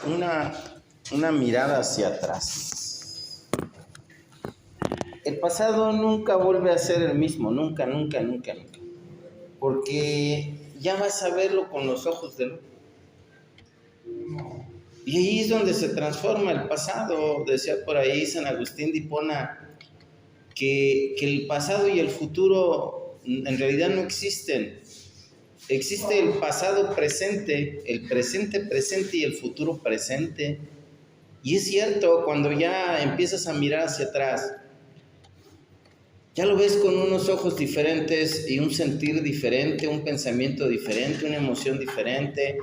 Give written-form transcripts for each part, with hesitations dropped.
una, una mirada hacia atrás. El pasado nunca vuelve a ser el mismo, nunca. Porque ya vas a verlo con los ojos de luz. Y ahí es donde se transforma el pasado. Decía por ahí San Agustín de Hipona que el pasado y el futuro en realidad no existen. Existe el pasado presente, el presente y el futuro presente. Y es cierto, cuando ya empiezas a mirar hacia atrás, ya lo ves con unos ojos diferentes y un sentir diferente, un pensamiento diferente, una emoción diferente,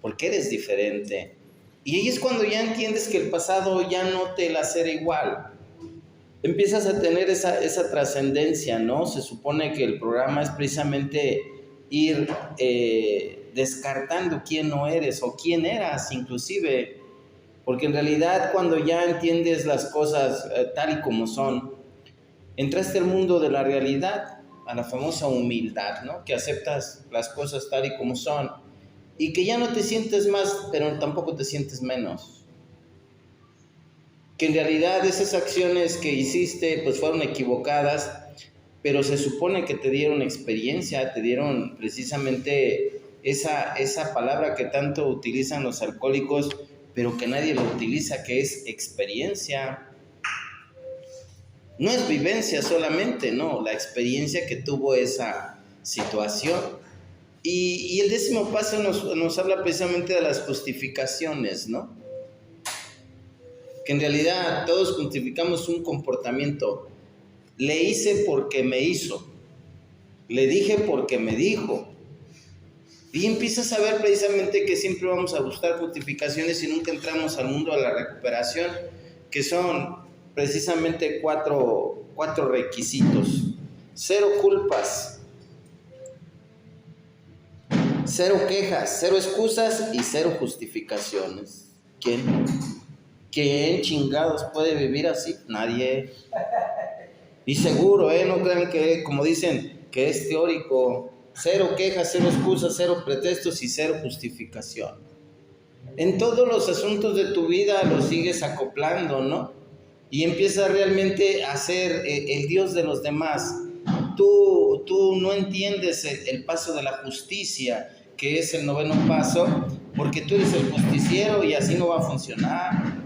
porque eres diferente. Y ahí es cuando ya entiendes que el pasado ya no te la será igual. Empiezas a tener esa trascendencia, ¿no? Se supone que el programa es precisamente ir descartando quién no eres o quién eras inclusive, porque en realidad cuando ya entiendes las cosas tal y como son, entraste al mundo de la realidad, a la famosa humildad, ¿no? Que aceptas las cosas tal y como son y que ya no te sientes más, pero tampoco te sientes menos. Que en realidad esas acciones que hiciste pues fueron equivocadas, pero se supone que te dieron experiencia, te dieron precisamente esa palabra que tanto utilizan los alcohólicos, pero que nadie lo utiliza, que es experiencia. No es vivencia solamente, no, la experiencia que tuvo esa situación. Y el 10º paso nos habla precisamente de las justificaciones, ¿no? Que en realidad todos justificamos un comportamiento. Le hice porque me hizo, le dije porque me dijo. Y empiezas a ver precisamente que siempre vamos a buscar justificaciones y nunca entramos al mundo de la recuperación, que son precisamente cuatro requisitos. 0 culpas, 0 quejas, 0 excusas y 0 justificaciones. ¿Quién chingados puede vivir así? Nadie. Y seguro, no crean que, como dicen, que es teórico. 0 quejas, 0 excusas, 0 pretextos y 0 justificación. En todos los asuntos de tu vida los sigues acoplando, ¿no? Y empiezas realmente a ser el Dios de los demás. Tú no entiendes el paso de la justicia, que es el 9º paso, porque tú eres el justiciero y así no va a funcionar.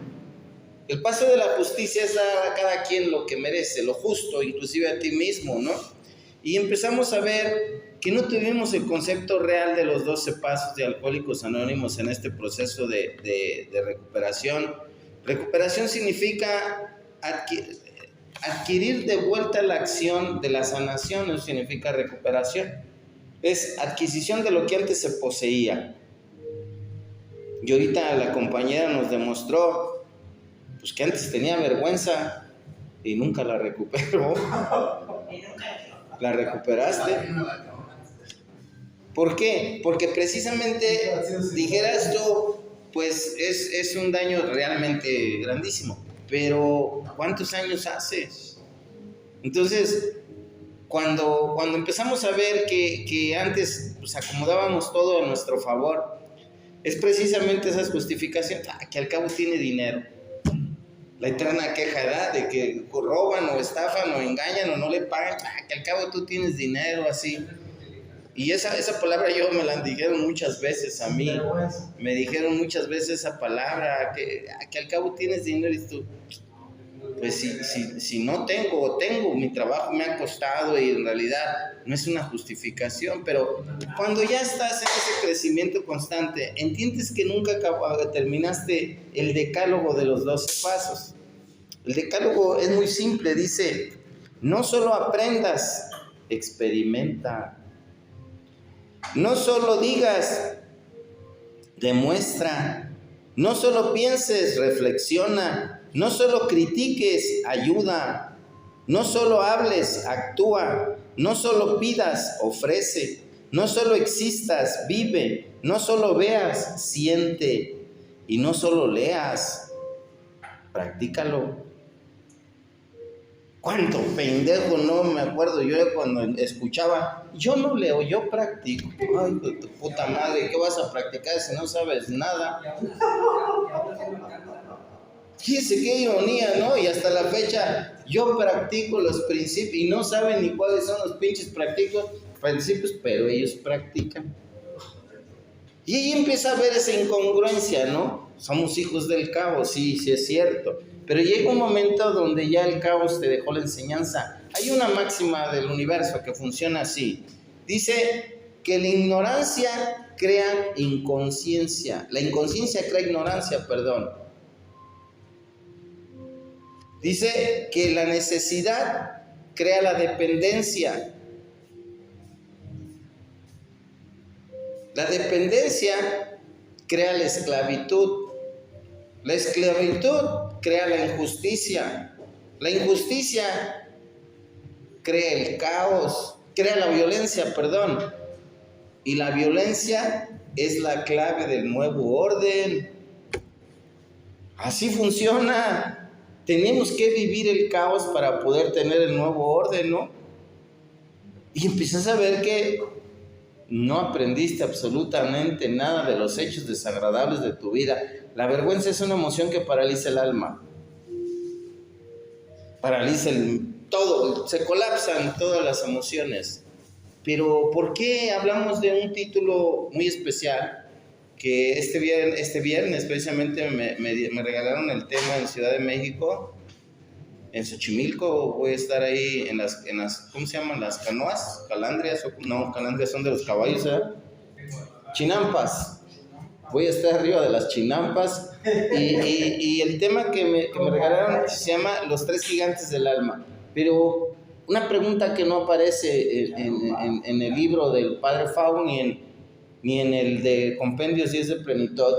El paso de la justicia es dar a cada quien lo que merece, lo justo, inclusive a ti mismo, ¿no? Y empezamos a ver que no tuvimos el concepto real de los 12 pasos de Alcohólicos Anónimos en este proceso de recuperación. Recuperación significa adquirir de vuelta la acción de la sanación, eso significa recuperación. Es adquisición de lo que antes se poseía. Y ahorita la compañera nos demostró pues que antes tenía vergüenza y nunca la recuperó. ¿La recuperaste? ¿Por qué? Porque precisamente dijeras tú, pues es un daño realmente grandísimo, pero ¿cuántos años haces? Entonces, cuando empezamos a ver que antes pues acomodábamos todo a nuestro favor, es precisamente esas justificaciones, que al cabo tiene dinero. La eterna queja, ¿verdad? De que roban o estafan o engañan o no le pagan, que al cabo tú tienes dinero, así. Y esa palabra yo me la dijeron muchas veces a mí. Me dijeron muchas veces esa palabra, que al cabo tienes dinero y tú, pues si no tengo, mi trabajo me ha costado y en realidad no es una justificación, pero cuando ya estás en ese crecimiento constante, entiendes que nunca terminaste el decálogo de los 12 pasos. El decálogo es muy simple, dice, no solo aprendas, experimenta. No solo digas, demuestra. No solo pienses, reflexiona. No solo critiques, ayuda. No solo hables, actúa. No solo pidas, ofrece. No solo existas, vive. No solo veas, siente. Y no solo leas, practícalo. ¿Cuánto pendejo no me acuerdo yo cuando escuchaba? Yo no leo, yo practico. Ay, de tu puta madre, ¿qué vas a practicar si no sabes nada? Fíjense qué ironía, ¿no? Y hasta la fecha yo practico los principios y no saben ni cuáles son los pinches principios, pero ellos practican. Y ahí empieza a haber esa incongruencia, ¿no? Somos hijos del caos, sí, sí es cierto. Pero llega un momento donde ya el caos te dejó la enseñanza. Hay una máxima del universo que funciona así. Dice que la ignorancia crea inconsciencia. La inconsciencia crea ignorancia, perdón. Dice que la necesidad crea la dependencia. La dependencia crea la esclavitud. La esclavitud crea la injusticia. La injusticia crea el caos, crea la violencia, perdón. Y la violencia es la clave del nuevo orden. Así funciona. Tenemos que vivir el caos para poder tener el nuevo orden, ¿no? Y empiezas a ver que no aprendiste absolutamente nada de los hechos desagradables de tu vida. La vergüenza es una emoción que paraliza el alma. Paraliza todo, se colapsan todas las emociones. Pero ¿por qué hablamos de un título muy especial? Que este viernes precisamente me regalaron el tema en Ciudad de México, en Xochimilco. Voy a estar ahí en las ¿cómo se llaman? Las canoas, calandrias, no, calandrias son de los caballos, ¿eh? Chinampas. Voy a estar arriba de las chinampas y el tema que me regalaron se llama Los Tres Gigantes del Alma. Pero una pregunta que no aparece en el libro del Padre Fau ni en el de Compendios 10 de Plenitud,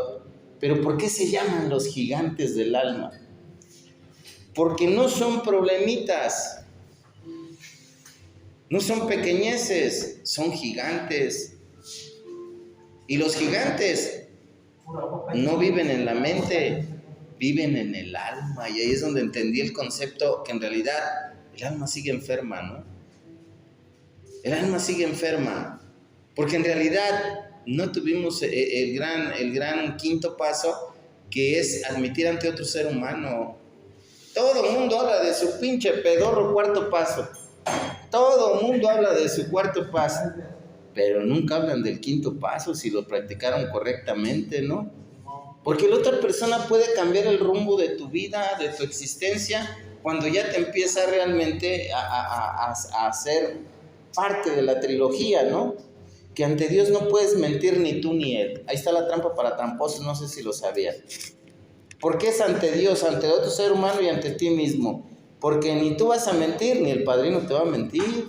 pero ¿por qué se llaman los gigantes del alma? Porque no son problemitas, no son pequeñeces, son gigantes. Y los gigantes no viven en la mente, viven en el alma. Y ahí es donde entendí el concepto que en realidad el alma sigue enferma, ¿no? El alma sigue enferma, porque en realidad no tuvimos el gran quinto paso, que es admitir ante otro ser humano. Todo el mundo habla de su pinche pedorro cuarto paso. Todo el mundo habla de su cuarto paso, pero nunca hablan del quinto paso, si lo practicaron correctamente, ¿no? Porque la otra persona puede cambiar el rumbo de tu vida, de tu existencia, cuando ya te empieza realmente a ser parte de la trilogía, ¿no? Que ante Dios no puedes mentir ni tú ni Él. Ahí está la trampa para tramposos, no sé si lo sabías. ¿Por qué es ante Dios, ante otro ser humano y ante ti mismo? Porque ni tú vas a mentir, ni el padrino te va a mentir.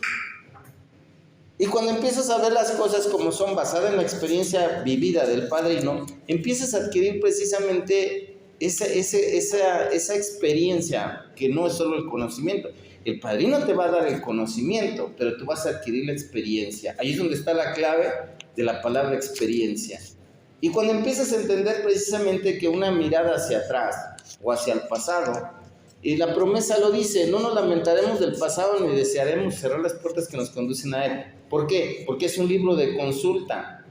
Y cuando empiezas a ver las cosas como son, basadas en la experiencia vivida del padrino, empiezas a adquirir precisamente esa experiencia, que no es solo el conocimiento. El padrino te va a dar el conocimiento, pero tú vas a adquirir la experiencia. Ahí es donde está la clave de la palabra experiencia. Y cuando empiezas a entender precisamente que una mirada hacia atrás o hacia el pasado, y la promesa lo dice, no nos lamentaremos del pasado ni desearemos cerrar las puertas que nos conducen a él. ¿Por qué? Porque es un libro de consulta.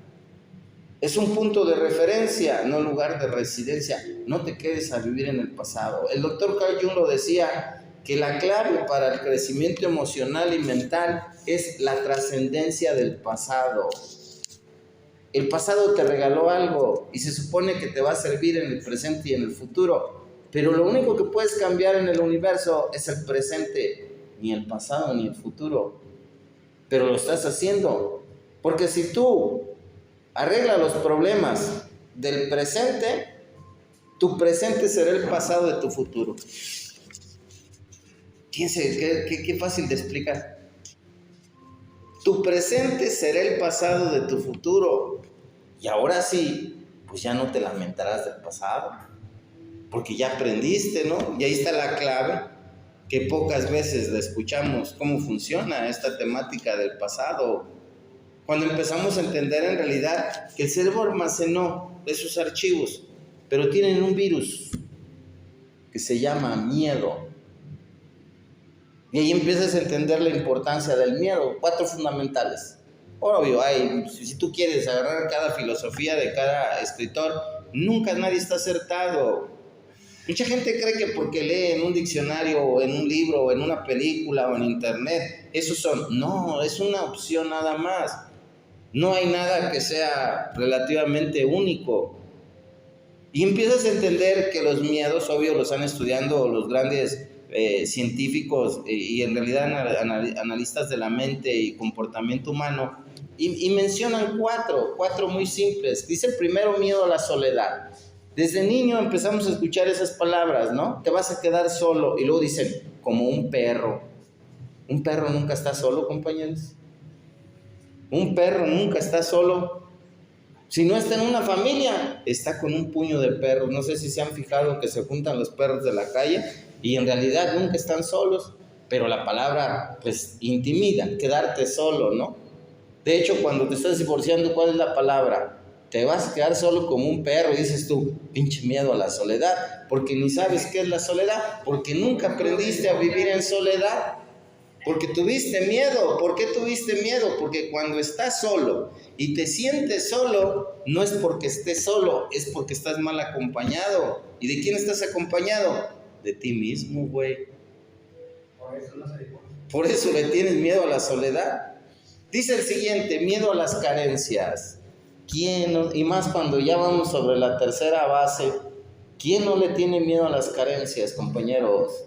Es un punto de referencia, no lugar de residencia. No te quedes a vivir en el pasado. El doctor Carl Jung lo decía, que la clave para el crecimiento emocional y mental es la trascendencia del pasado. El pasado te regaló algo y se supone que te va a servir en el presente y en el futuro, pero lo único que puedes cambiar en el universo es el presente, ni el pasado ni el futuro. Pero lo estás haciendo, porque si tú arreglas los problemas del presente, tu presente será el pasado de tu futuro. Qué fácil de explicar. Tu presente será el pasado de tu futuro. Y ahora sí, pues ya no te lamentarás del pasado, porque ya aprendiste, ¿no? Y ahí está la clave, que pocas veces la escuchamos, cómo funciona esta temática del pasado. Cuando empezamos a entender en realidad que el cerebro almacenó esos archivos, pero tienen un virus que se llama miedo. Y ahí empiezas a entender la importancia del miedo. 4 fundamentales. Obvio, si tú quieres agarrar cada filosofía de cada escritor, Nunca nadie está acertado. Mucha gente cree que porque lee en un diccionario o en un libro o en una película o en internet, esos son. No, es una opción nada más. No hay nada que sea relativamente único. Y empiezas a entender que los miedos, obvio, los están estudiando los grandes científicos y en realidad analistas de la mente y comportamiento humano, y mencionan cuatro muy simples. Dice el primero, miedo a la soledad. Desde niño empezamos a escuchar esas palabras, ¿no? Te vas a quedar solo. Y luego dicen, como un perro. Un perro nunca está solo, compañeros. Un perro nunca está solo. Si no está en una familia, está con un puño de perros. No sé si se han fijado que se juntan los perros de la calle y en realidad nunca están solos. Pero la palabra, pues, intimida, quedarte solo, ¿no? De hecho, cuando te estás divorciando, ¿cuál es la palabra? Te vas a quedar solo como un perro y dices tú, pinche miedo a la soledad, porque ni sabes qué es la soledad, porque nunca aprendiste a vivir en soledad, porque tuviste miedo. ¿Por qué tuviste miedo? Porque cuando estás solo y te sientes solo, no es porque estés solo, es porque estás mal acompañado. ¿Y de quién estás acompañado? De ti mismo, güey. Por eso le tienes miedo a la soledad. Dice el siguiente, miedo a las carencias. ¿Quién no? Y más cuando ya vamos sobre la tercera base, ¿quién no le tiene miedo a las carencias, compañeros?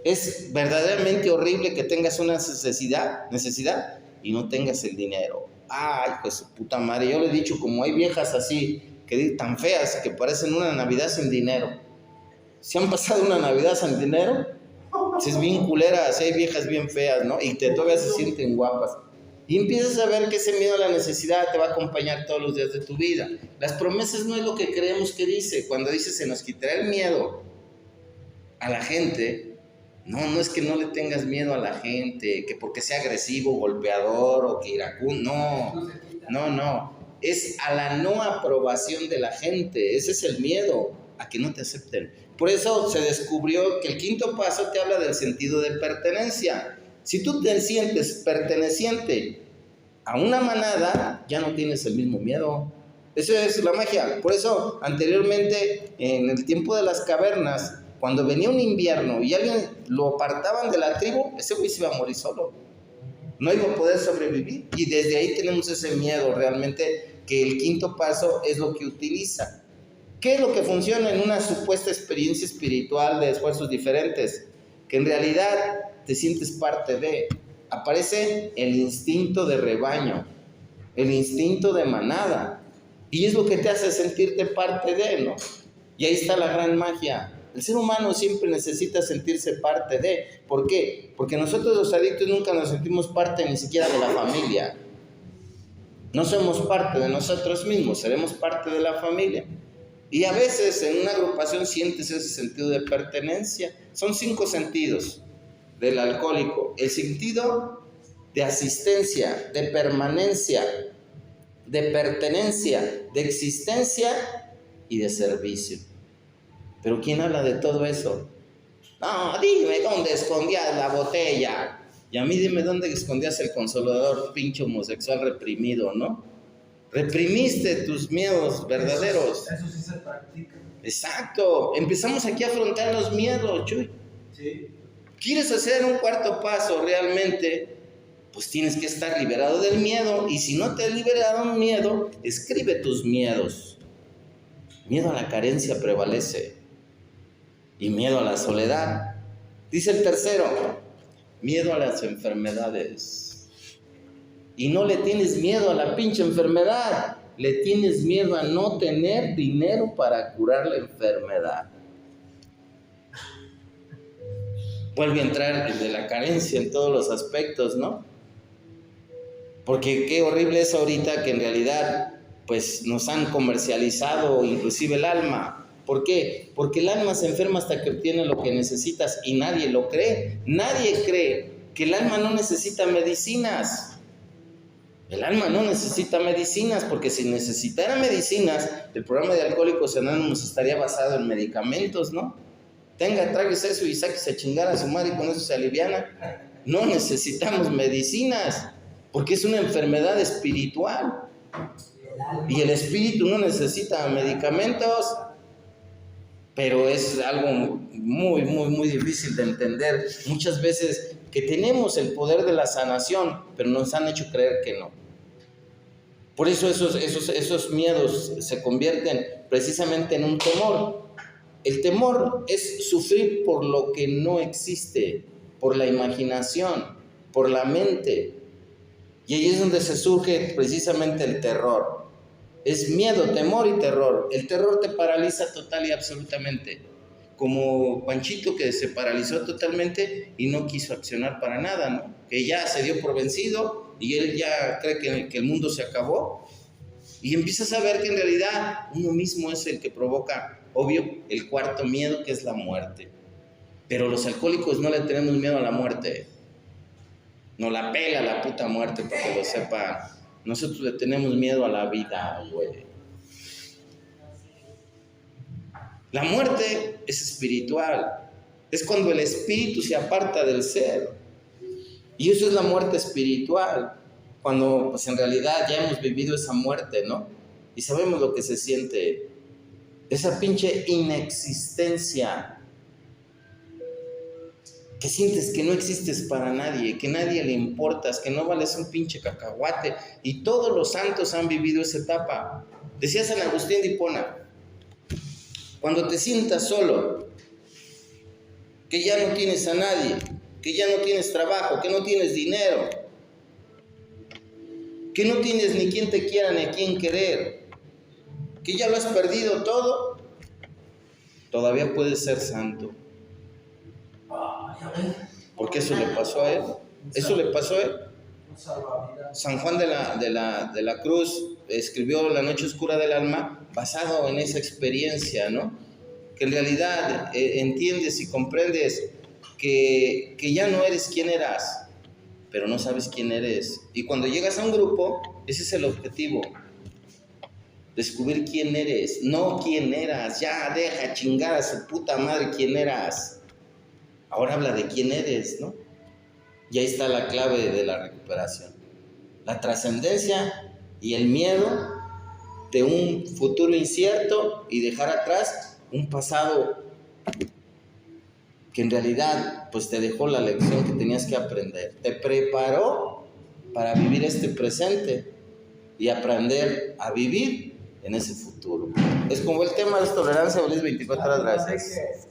Es verdaderamente horrible que tengas una necesidad y no tengas el dinero. Ay, pues su puta madre, yo le he dicho, como hay viejas así, tan feas, que parecen una Navidad sin dinero. ¿Se han pasado una Navidad sin dinero? Es bien culera, así hay viejas bien feas, ¿no? Y todavía se sienten guapas. Y empiezas a ver que ese miedo a la necesidad te va a acompañar todos los días de tu vida. Las promesas no es lo que creemos que dice. Cuando dice se nos quitará el miedo a la gente, no es que no le tengas miedo a la gente, que porque sea agresivo, golpeador o que iracundo, no. Es a la no aprobación de la gente. Ese es el miedo, a que no te acepten. Por eso se descubrió que el quinto paso te habla del sentido de pertenencia. Si tú te sientes perteneciente a una manada, ya no tienes el mismo miedo. Esa es la magia. Por eso, anteriormente, en el tiempo de las cavernas, cuando venía un invierno y alguien lo apartaban de la tribu, ese güey se iba a morir solo. No iba a poder sobrevivir. Y desde ahí tenemos ese miedo realmente, que el quinto paso es lo que utiliza. ¿Qué es lo que funciona en una supuesta experiencia espiritual de esfuerzos diferentes? Que en realidad te sientes parte de. Aparece el instinto de rebaño, el instinto de manada. Y es lo que te hace sentirte parte de, ¿no? Y ahí está la gran magia. El ser humano siempre necesita sentirse parte de. ¿Por qué? Porque nosotros los adictos nunca nos sentimos parte ni siquiera de la familia. No somos parte de nosotros mismos, seremos parte de la familia. Y a veces en una agrupación sientes ese sentido de pertenencia. Son 5 sentidos del alcohólico. El sentido de asistencia, de permanencia, de pertenencia, de existencia y de servicio. Pero ¿quién habla de todo eso? No, dime dónde escondías la botella. Y a mí dime dónde escondías el consolador, pinche homosexual reprimido, ¿no? Reprimiste tus miedos verdaderos. Eso sí se practica. Exacto. Empezamos aquí a afrontar los miedos, Chuy. Sí. ¿Quieres hacer un cuarto paso realmente? Pues tienes que estar liberado del miedo. Y si no te has liberado del miedo, escribe tus miedos. Miedo a la carencia prevalece. Y miedo a la soledad. Dice el tercero, miedo a las enfermedades. Y no le tienes miedo a la pinche enfermedad, le tienes miedo a no tener dinero para curar la enfermedad. Vuelve a entrar el de la carencia en todos los aspectos, ¿no? Porque qué horrible es ahorita que en realidad pues nos han comercializado inclusive el alma. ¿Por qué? Porque el alma se enferma hasta que obtiene lo que necesitas y nadie lo cree. Nadie cree que el alma no necesita medicinas. El alma no necesita medicinas, porque si necesitara medicinas, el programa de Alcohólicos Anónimos estaría basado en medicamentos, ¿no? Tráguese eso y sáquese a chingar a su madre y con eso se aliviana. No necesitamos medicinas, porque es una enfermedad espiritual. Y el espíritu no necesita medicamentos, pero es algo muy difícil de entender. Muchas veces que tenemos el poder de la sanación, pero nos han hecho creer que no. Por eso esos miedos se convierten precisamente en un temor. El temor es sufrir por lo que no existe, por la imaginación, por la mente. Y ahí es donde se surge precisamente el terror. Es miedo, temor y terror. El terror te paraliza total y absolutamente. Como Panchito, que se paralizó totalmente y no quiso accionar para nada, ¿no? Que ya se dio por vencido y él ya cree que el mundo se acabó. Y empiezas a ver que en realidad uno mismo es el que provoca, obvio, el cuarto miedo, que es la muerte. Pero los alcohólicos no le tenemos miedo a la muerte. Nos la pela la puta muerte, para que lo sepan. Nosotros le tenemos miedo a la vida, güey. La muerte es espiritual. Es cuando el espíritu se aparta del ser. Y eso es la muerte espiritual. Cuando pues en realidad ya hemos vivido esa muerte, ¿no? Y sabemos lo que se siente. Esa pinche inexistencia. Que sientes que no existes para nadie, que nadie le importas, que no vales un pinche cacahuate. Y todos los santos han vivido esa etapa. Decía San Agustín de Hipona, cuando te sientas solo, que ya no tienes a nadie, que ya no tienes trabajo, que no tienes dinero, que no tienes ni quien te quiera ni a quien querer, que ya lo has perdido todo, todavía puedes ser santo. Porque eso le pasó a él. Eso le pasó a él. San Juan de la Cruz escribió La noche oscura del alma basado en esa experiencia, ¿no? Que en realidad entiendes y comprendes que ya no eres quien eras, pero no sabes quién eres. Y cuando llegas a un grupo, ese es el objetivo. Descubrir quién eres, no quién eras. Ya deja chingar a su puta madre quién eras. Ahora habla de quién eres, ¿no? Y ahí está la clave de la recuperación. La trascendencia y el miedo de un futuro incierto y dejar atrás un pasado que en realidad pues te dejó la lección que tenías que aprender. Te preparó para vivir este presente y aprender a vivir en ese futuro. Es como el tema de tolerancia, feliz 24 horas. Gracias.